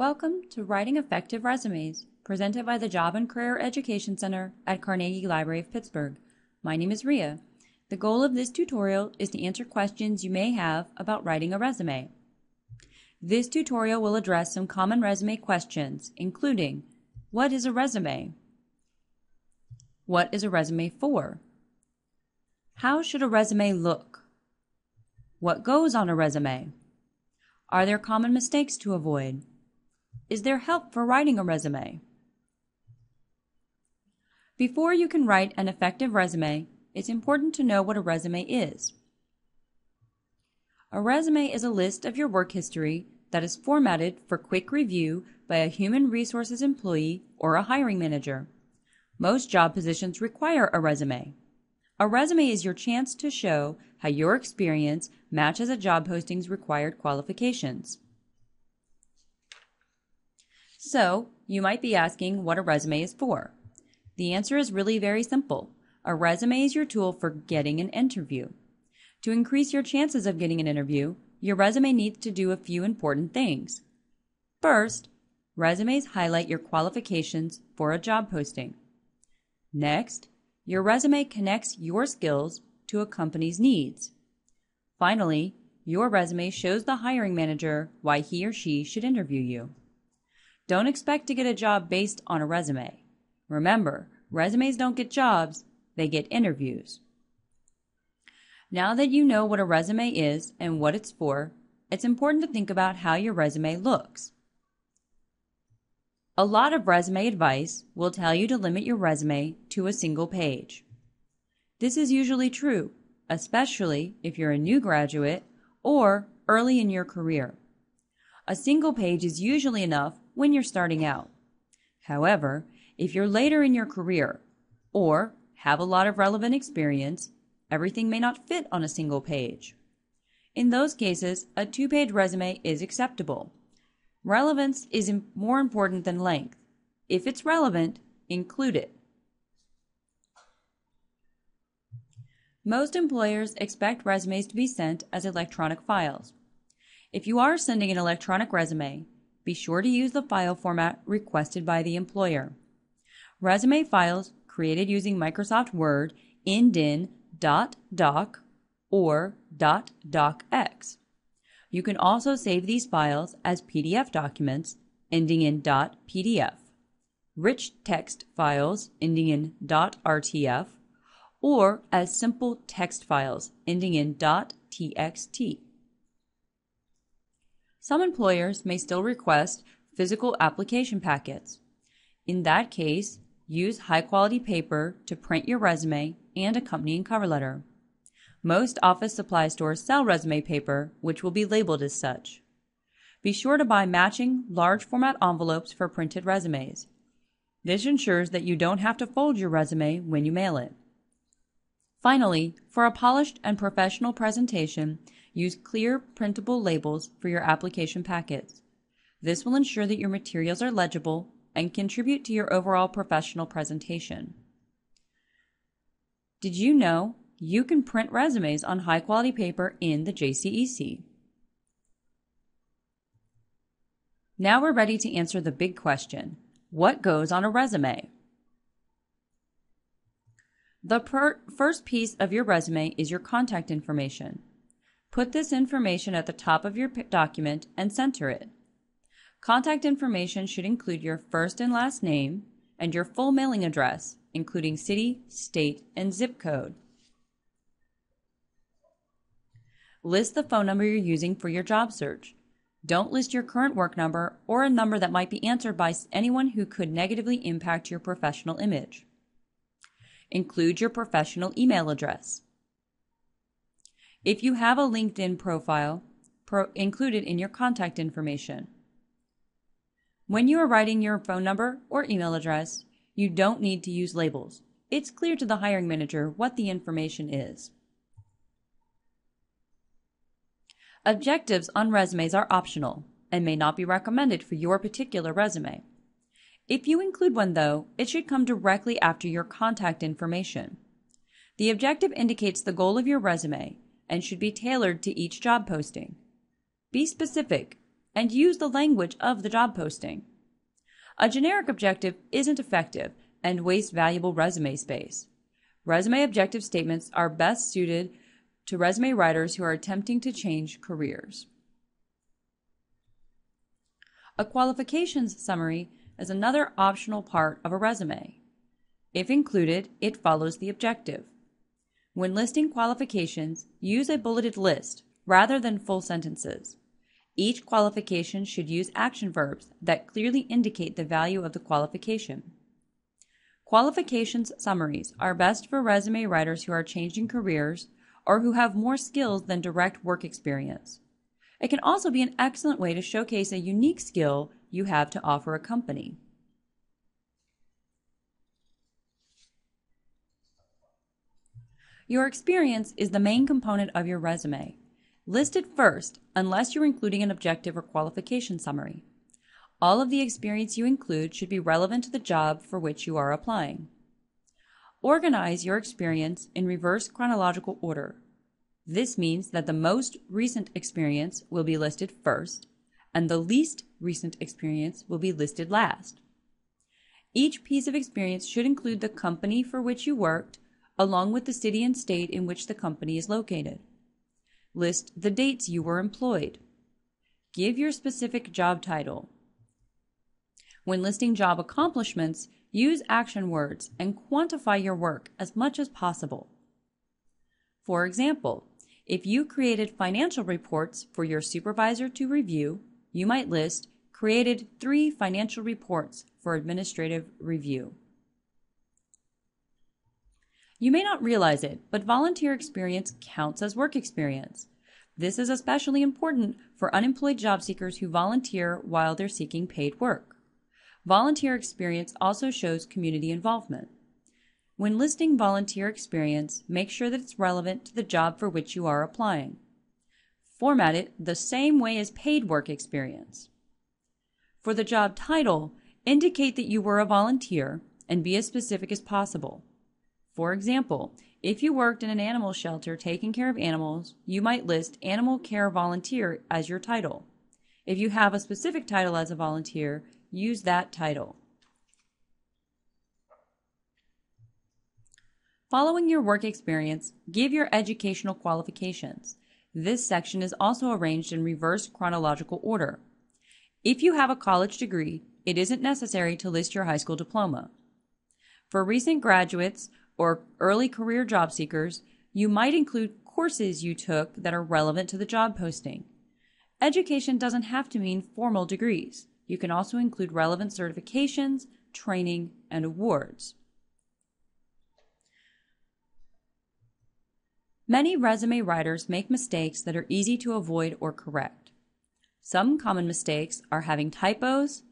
Welcome to Writing Effective Resumes, presented by the Job and Career Education Center at Carnegie Library of Pittsburgh. My name is Ria. The goal of this tutorial is to answer questions you may have about writing a resume. This tutorial will address some common resume questions, including: what is a resume? What is a resume for? How should a resume look? What goes on a resume? Are there common mistakes to avoid? Is there help for writing a resume? Before you can write an effective resume, it's important to know what a resume is. A resume is a list of your work history that is formatted for quick review by a human resources employee or a hiring manager. Most job positions require a resume. A resume is your chance to show how your experience matches a job posting's required qualifications. So, you might be asking what a resume is for. The answer is really very simple. A resume is your tool for getting an interview. To increase your chances of getting an interview, your resume needs to do a few important things. First, resumes highlight your qualifications for a job posting. Next, your resume connects your skills to a company's needs. Finally, your resume shows the hiring manager why he or she should interview you. Don't expect to get a job based on a resume. Remember, resumes don't get jobs, they get interviews. Now that you know what a resume is and what it's for, it's important to think about how your resume looks. A lot of resume advice will tell you to limit your resume to a single page. This is usually true, especially if you're a new graduate or early in your career. A single page is usually enough when you're starting out. However, if you're later in your career or have a lot of relevant experience, everything may not fit on a single page. In those cases, a two-page resume is acceptable. Relevance is more important than length. If it's relevant, include it. Most employers expect resumes to be sent as electronic files. If you are sending an electronic resume, be sure to use the file format requested by the employer. Resume files created using Microsoft Word end in .doc or .docx. You can also save these files as PDF documents ending in .pdf, rich text files ending in .rtf, or as simple text files ending in .txt. Some employers may still request physical application packets. In that case, use high-quality paper to print your resume and accompanying cover letter. Most office supply stores sell resume paper, which will be labeled as such. Be sure to buy matching large format envelopes for printed resumes. This ensures that you don't have to fold your resume when you mail it. Finally, for a polished and professional presentation, use clear, printable labels for your application packets. This will ensure that your materials are legible and contribute to your overall professional presentation. Did you know you can print resumes on high-quality paper in the JCEC? Now we're ready to answer the big question: what goes on a resume? The first piece of your resume is your contact information. Put this information at the top of your document and center it. Contact information should include your first and last name and your full mailing address, including city, state, and zip code. List the phone number you're using for your job search. Don't list your current work number or a number that might be answered by anyone who could negatively impact your professional image. Include your professional email address. If you have a LinkedIn profile, include it in your contact information. When you are writing your phone number or email address, you don't need to use labels. It's clear to the hiring manager what the information is. Objectives on resumes are optional and may not be recommended for your particular resume. If you include one, though, it should come directly after your contact information. The objective indicates the goal of your resume and should be tailored to each job posting. Be specific. and use the language of the job posting. A generic objective isn't effective and wastes valuable resume space. Resume objective statements are best suited to resume writers who are attempting to change careers. A qualifications summary is another optional part of a resume. If included, it follows the objective. When listing qualifications, use a bulleted list rather than full sentences. Each qualification should use action verbs that clearly indicate the value of the qualification. Qualifications summaries are best for resume writers who are changing careers or who have more skills than direct work experience. It can also be an excellent way to showcase a unique skill you have to offer a company. Your experience is the main component of your resume. List it first, unless you're including an objective or qualification summary. All of the experience you include should be relevant to the job for which you are applying. Organize your experience in reverse chronological order. This means that the most recent experience will be listed first, and the least recent experience will be listed last. Each piece of experience should include the company for which you worked, along with the city and state in which the company is located. List the dates you were employed. Give your specific job title. When listing job accomplishments, use action words and quantify your work as much as possible. For example, if you created financial reports for your supervisor to review, you might list created 3 financial reports for administrative review. You may not realize it, but volunteer experience counts as work experience. This is especially important for unemployed job seekers who volunteer while they're seeking paid work. Volunteer experience also shows community involvement. When listing volunteer experience, make sure that it's relevant to the job for which you are applying. Format it the same way as paid work experience. For the job title, indicate that you were a volunteer and be as specific as possible. For example, if you worked in an animal shelter taking care of animals, you might list Animal Care Volunteer as your title. If you have a specific title as a volunteer, use that title. Following your work experience, give your educational qualifications. This section is also arranged in reverse chronological order. If you have a college degree, it isn't necessary to list your high school diploma. For recent graduates or early career job seekers, you might include courses you took that are relevant to the job posting. Education doesn't have to mean formal degrees. You can also include relevant certifications, training, and awards. Many resume writers make mistakes that are easy to avoid or correct. Some common mistakes are having typos,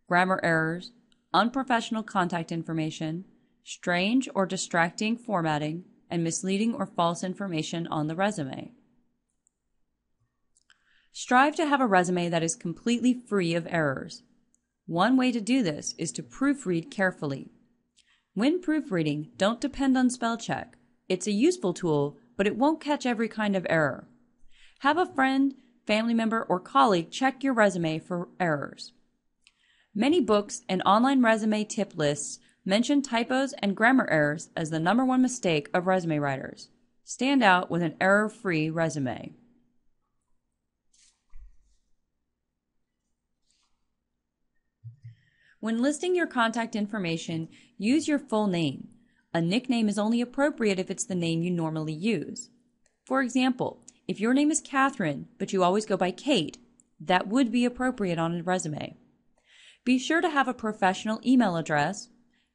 grammar errors, unprofessional contact information, strange or distracting formatting, and misleading or false information on the resume. Strive to have a resume that is completely free of errors. One way to do this is to proofread carefully. When proofreading, don't depend on spell check. It's a useful tool, but it won't catch every kind of error. Have a friend, family member, or colleague check your resume for errors. Many books and online resume tip lists mention typos and grammar errors as the #1 mistake of resume writers. Stand out with an error-free resume. When listing your contact information, use your full name. A nickname is only appropriate if it's the name you normally use. For example, if your name is Catherine, but you always go by Kate, that would be appropriate on a resume. Be sure to have a professional email address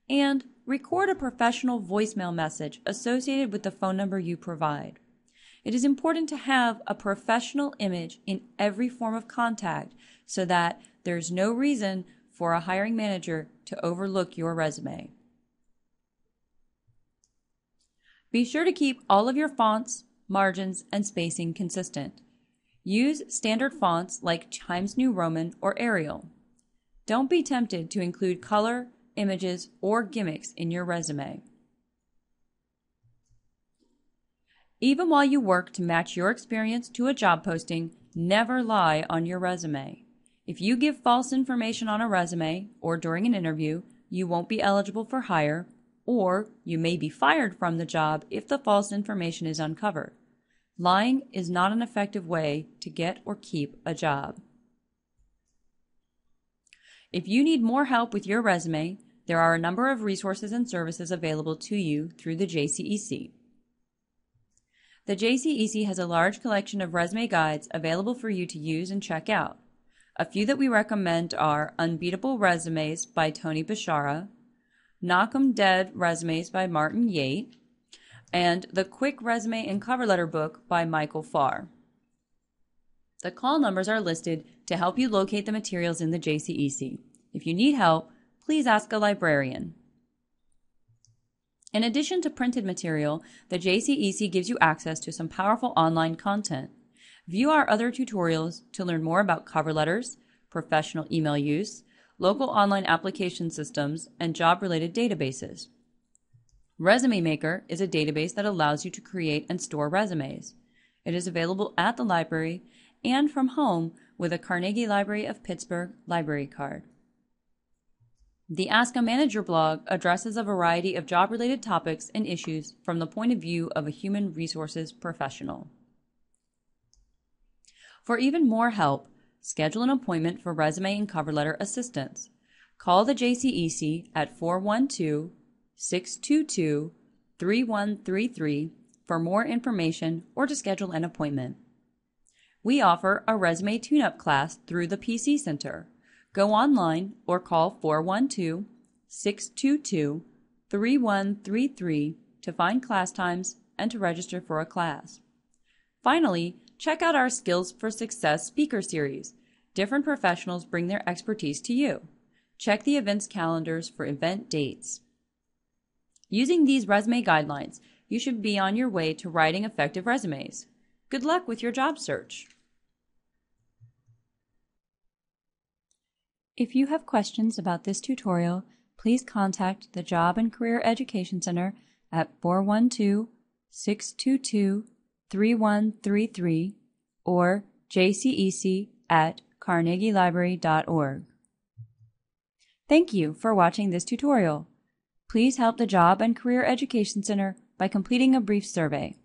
and record a professional voicemail message associated with the phone number you provide. It is important to have a professional image in every form of contact so that there's no reason for a hiring manager to overlook your resume. Be sure to keep all of your fonts, margins, and spacing consistent. Use standard fonts like Times New Roman or Arial. Don't be tempted to include color, images, or gimmicks in your resume. Even while you work to match your experience to a job posting, never lie on your resume. If you give false information on a resume or during an interview, you won't be eligible for hire, or you may be fired from the job if the false information is uncovered. Lying is not an effective way to get or keep a job. If you need more help with your resume, there are a number of resources and services available to you through the JCEC. The JCEC has a large collection of resume guides available for you to use and check out. A few that we recommend are Unbeatable Resumes by Tony Bashara, Knock 'em Dead Resumes by Martin Yate, and The Quick Resume and Cover Letter Book by Michael Farr. The call numbers are listed to help you locate the materials in the JCEC. If you need help, please ask a librarian. In addition to printed material, the JCEC gives you access to some powerful online content. View our other tutorials to learn more about cover letters, professional email use, local online application systems, and job-related databases. Resume Maker is a database that allows you to create and store resumes. It is available at the library and from home with a Carnegie Library of Pittsburgh library card. The Ask a Manager blog addresses a variety of job-related topics and issues from the point of view of a human resources professional. For even more help, schedule an appointment for resume and cover letter assistance. Call the JCEC at 412-622-3133 for more information or to schedule an appointment. We offer a resume tune-up class through the PC Center. Go online or call 412-622-3133 to find class times and to register for a class. Finally, check out our Skills for Success speaker series. Different professionals bring their expertise to you. Check the events calendars for event dates. Using these resume guidelines, you should be on your way to writing effective resumes. Good luck with your job search. If you have questions about this tutorial, please contact the Job and Career Education Center at 412-622-3133 or jcec@carnegielibrary.org. Thank you for watching this tutorial. Please help the Job and Career Education Center by completing a brief survey.